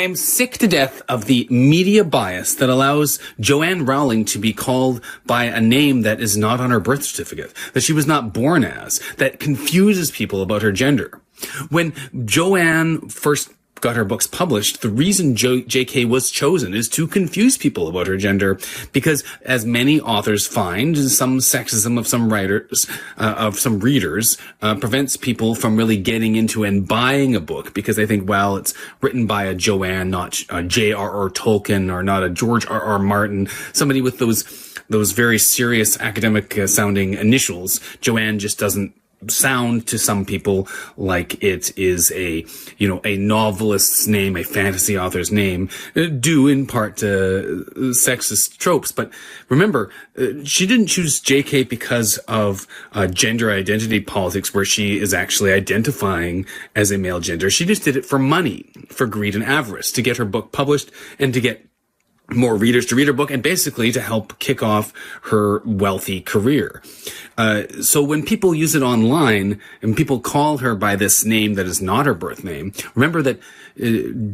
am sick to death of the media bias that allows Joanne Rowling to be called by a name that is not on her birth certificate, that she was not born as, that confuses people about her gender. When Joanne first got her books published, the reason JK was chosen is to confuse people about her gender, because as many authors find, some sexism of some writers, of some readers, prevents people from really getting into and buying a book because they think, well, it's written by a Joanne, not a J.R.R. Tolkien, or not a George R.R. Martin, somebody with those very serious academic sounding initials. Joanne just doesn't sound to some people like it is a novelist's name, a fantasy author's name, due in part to sexist tropes. But remember, she didn't choose JK because of gender identity politics, where she is actually identifying as a male gender. She just did it for money, for greed and avarice, to get her book published and to get more readers to read her book, and basically to help kick off her wealthy career. So when people use it online and people call her by this name that is not her birth name, remember that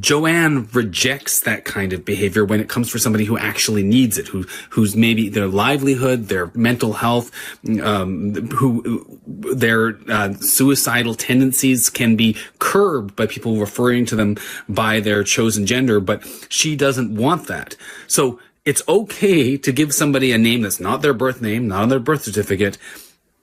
Joanne rejects that kind of behavior when it comes for somebody who actually needs it, who's maybe their livelihood, their mental health, who their suicidal tendencies can be curbed by people referring to them by their chosen gender, but she doesn't want that. So it's okay to give somebody a name that's not their birth name, not on their birth certificate,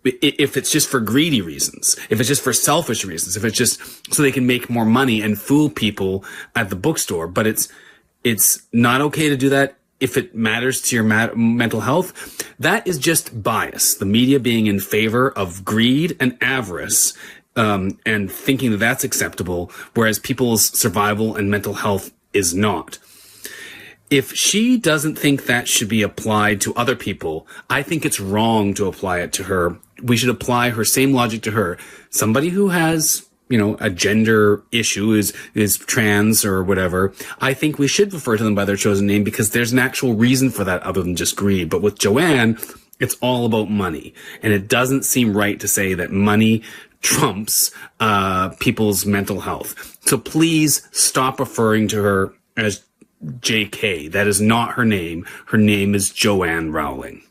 if it's just for greedy reasons, if it's just for selfish reasons, if it's just so they can make more money and fool people at the bookstore. But it's not okay to do that if it matters to your mental health. That is just bias, the media being in favor of greed and avarice, and thinking that that's acceptable, whereas people's survival and mental health is not. If she doesn't think that should be applied to other people, I think it's wrong to apply it to her. We should apply her same logic to her. Somebody who has, a gender issue, is trans or whatever, I think we should refer to them by their chosen name because there's an actual reason for that other than just greed. But with Joanne, it's all about money. And it doesn't seem right to say that money trumps people's mental health. So please stop referring to her as JK. That is not her name. Her name is Joanne Rowling.